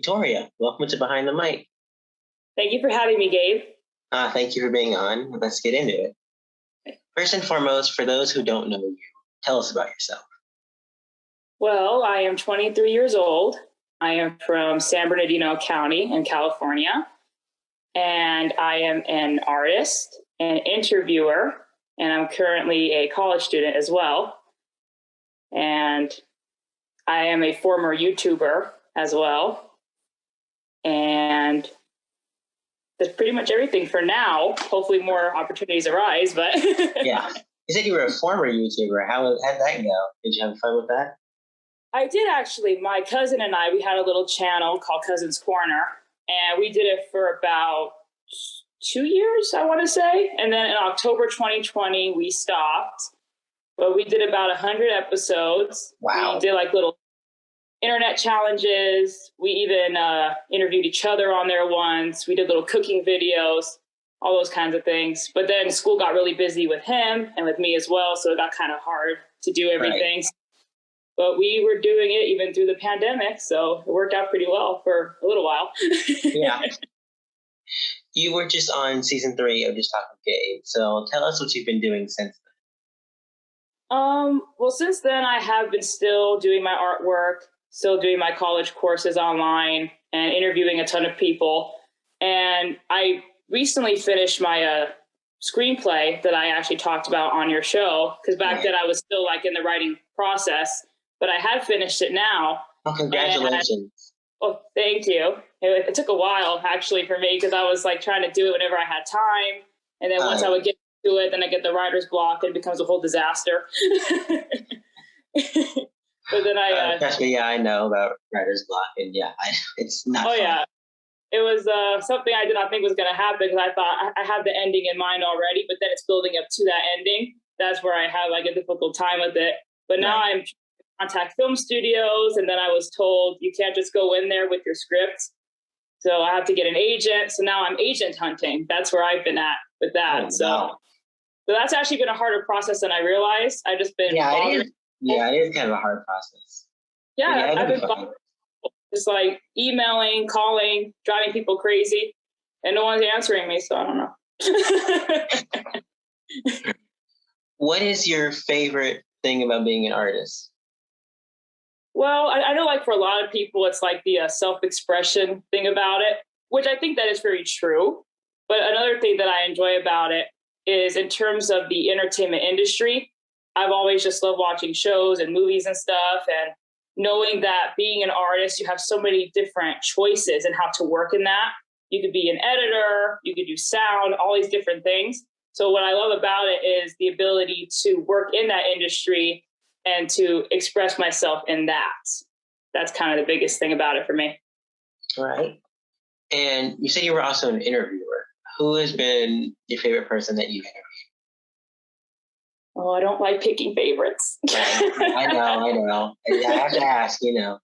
Victoria, welcome to Behind the Mic. Thank you for having me, Gabe. Thank you for being on. Let's get into it. First and foremost, for those who don't know you, tell us about yourself. Well, I am 23 years old. I am from San Bernardino County in California, and I am an artist, an interviewer, and I'm currently a college student as well. And I am a former YouTuber as well. And that's pretty much everything for now. Hopefully more opportunities arise, but Yeah. You said you were a former YouTuber. How'd that go? Did you have fun with that? I did actually. My cousin and I, we had a little channel called Cousin's Corner, and we did it for about 2 years, I want to say. And then in October 2020, we stopped, but we did about 100 episodes. Wow. We did like little internet challenges. We even interviewed each other on there once. We did little cooking videos, all those kinds of things. But then school got really busy with him and with me as well, so it got kind of hard to do everything. Right. But we were doing it even through the pandemic, so it worked out pretty well for a little while. Yeah. You were just on season 3 of Just Talk with Gabe, so tell us what you've been doing since then. Well, since then, I have been still doing my artwork, still doing my college courses online, and interviewing a ton of people. And I recently finished my screenplay that I actually talked about on your show, because back then I was still like in the writing process, but I have finished it now. Oh, congratulations. Thank you. It took a while actually for me, because I was like trying to do it whenever I had time. And then once I would get to it, then I get the writer's block and it becomes a whole disaster. But then trust me, I know about writer's block, and it's not fun. Yeah. It was something I did not think was going to happen, because I thought I had the ending in mind already, but then it's building up to that ending. That's where I have like a difficult time with it. But now I'm trying to contact film studios, and then I was told you can't just go in there with your script. So I have to get an agent. So now I'm agent hunting. That's where I've been at with that. So that's actually been a harder process than I realized. I've just been it is kind of a hard process. Yeah, I've been just like emailing, calling, driving people crazy, and no one's answering me, so I don't know. What is your favorite thing about being an artist? Well, I know like for a lot of people, it's like the self-expression thing about it, which I think that is very true. But another thing that I enjoy about it is in terms of the entertainment industry. I've always just loved watching shows and movies and stuff, and knowing that being an artist, you have so many different choices and how to work in that. You could be an editor, you could do sound, all these different things. So what I love about it is the ability to work in that industry and to express myself in that. That's kind of the biggest thing about it for me. All right. And you said you were also an interviewer. Who has been your favorite person that you've interviewed? Oh, I don't like picking favorites. I know. I have to ask, The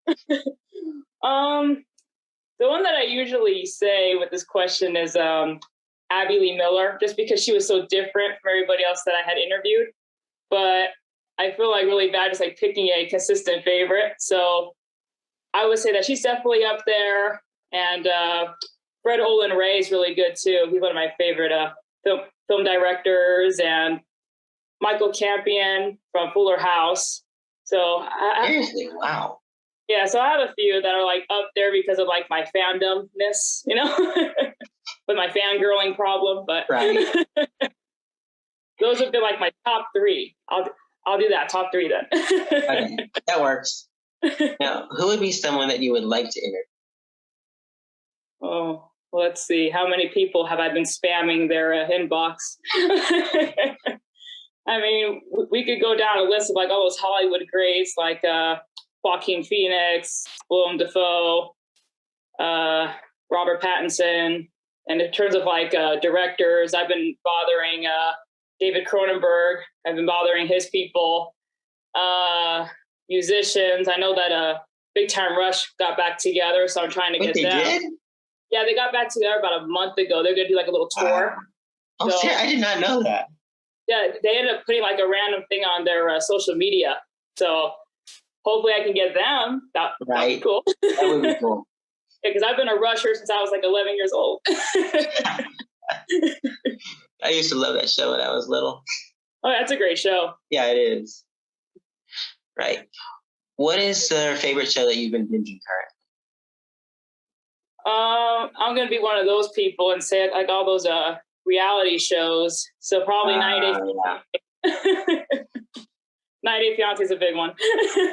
one that I usually say with this question is Abby Lee Miller, just because she was so different from everybody else that I had interviewed. But I feel like really bad just like picking a consistent favorite. So I would say that she's definitely up there. And Fred Olin Ray is really good too. He's one of my favorite film directors, and Michael Campion from Fuller House. So seriously, wow. Yeah, so I have a few that are like up there because of like my fandomness, with my fangirling problem. But those have been like my top 3. I'll do that, top 3 then. Okay, that works. Now, who would be someone that you would like to interview? Oh, let's see. How many people have I been spamming their inbox? I mean, we could go down a list of like all those Hollywood greats, like Joaquin Phoenix, Willem Dafoe, Robert Pattinson. And in terms of like directors, I've been bothering David Cronenberg. I've been bothering his people. Musicians, I know that Big Time Rush got back together, so I'm trying to get them. They did? Yeah, they got back together about a month ago. They're going to do like a little tour. I did not know that. Yeah, they ended up putting like a random thing on their social media. So hopefully I can get them. That would be cool. That would be cool. because I've been a rusher since I was like 11 years old. I used to love that show when I was little. Oh, that's a great show. Yeah, it is. Right. What is your favorite show that you've been binging I'm gonna be one of those people and say like all those reality shows. So probably 90 Day. 90 Day Fiance is a big one.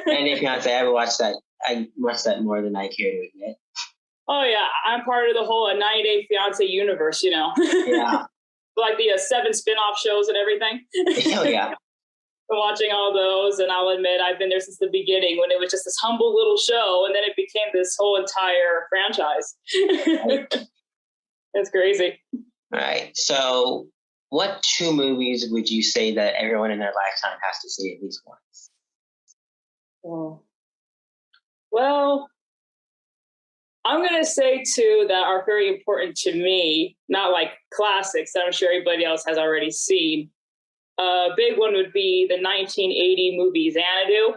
90 Day Fiance, I ever watched that. I watched that more than I care to admit. Oh yeah, I'm part of the whole 90 Day Fiance universe, you know. Yeah. Like the 7 spin-off shows and everything. Oh yeah. Watching all those, and I'll admit I've been there since the beginning when it was just this humble little show, and then it became this whole entire franchise. It's crazy. All right. So, what 2 movies would you say that everyone in their lifetime has to see at least once? Oh. Well, I'm going to say 2 that are very important to me, not like classics that I'm sure everybody else has already seen. A big one would be the 1980 movie Xanadu.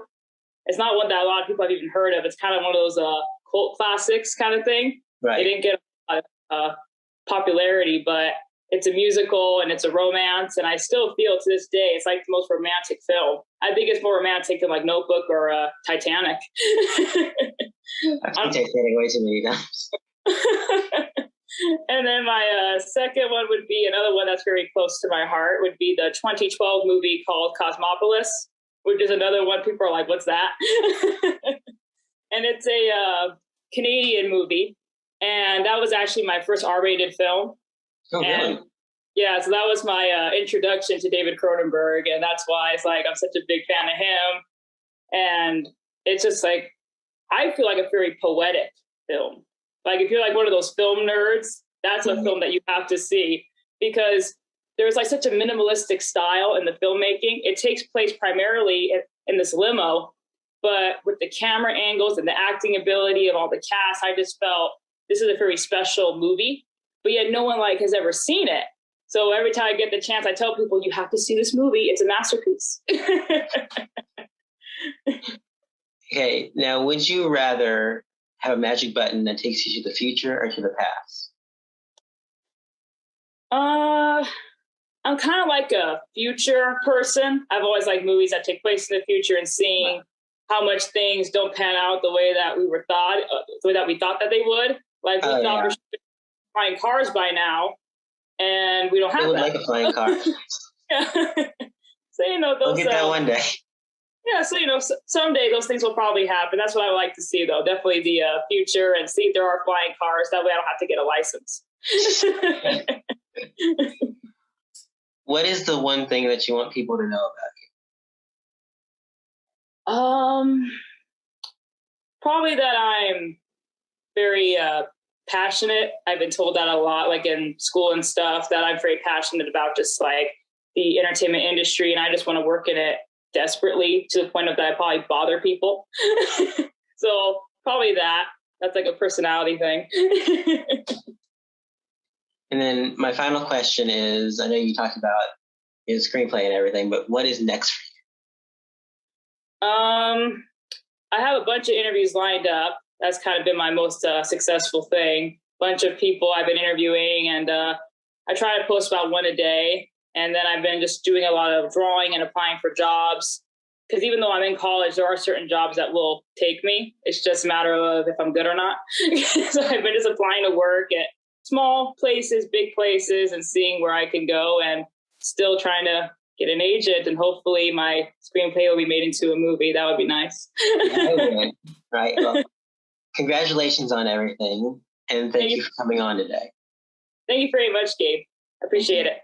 It's not one that a lot of people have even heard of. It's kind of one of those cult classics kind of thing. Right. It didn't get a lot of popularity, but it's a musical and it's a romance. And I still feel to this day, it's like the most romantic film. I think it's more romantic than like Notebook or Titanic. I've seen Titanic way too many times. And then my second one would be another one that's very close to my heart would be the 2012 movie called Cosmopolis, which is another one people are like, what's that? And it's a Canadian movie. And that was actually my first R-rated film. Oh, and really? yeah, so that was my introduction to David Cronenberg. And that's why it's like I'm such a big fan of him. And it's just like, I feel like a very poetic film. Like if you're like one of those film nerds, that's a film that you have to see because there's like such a minimalistic style in the filmmaking. It takes place primarily in this limo, but with the camera angles and the acting ability of all the cast, I just felt this is a very special movie, but yet no one like has ever seen it. So every time I get the chance, I tell people, you have to see this movie. It's a masterpiece. Okay, now would you rather have a magic button that takes you to the future or to the past? I'm kind of like a future person. I've always liked movies that take place in the future and seeing how much things don't pan out the way that we thought that they would. Like we thought we should be flying cars by now, and we don't have that. Like a flying car. Yeah. So those. We'll get that one day. Yeah, so someday those things will probably happen. That's what I would like to see, though. Definitely the future and see if there are flying cars. That way, I don't have to get a license. What is the one thing that you want people to know about you? Probably that I'm very passionate. I've been told that a lot, like in school and stuff, that I'm very passionate about just like the entertainment industry, and I just want to work in it desperately to the point of that I probably bother people. So probably that's like a personality thing. And then my final question is, I know you talked about his screenplay and everything, but what is next for you? I have a bunch of interviews lined up. That's kind of been my most successful thing. Bunch of people I've been interviewing, and I try to post about one a day. And then I've been just doing a lot of drawing and applying for jobs. Because even though I'm in college, there are certain jobs that will take me. It's just a matter of if I'm good or not. So I've been just applying to work at small places, big places, and seeing where I can go, and still trying to get an agent. And hopefully my screenplay will be made into a movie. That would be nice. Right. Well, congratulations on everything. And thank you for coming on today. Thank you very much, Gabe. I appreciate it.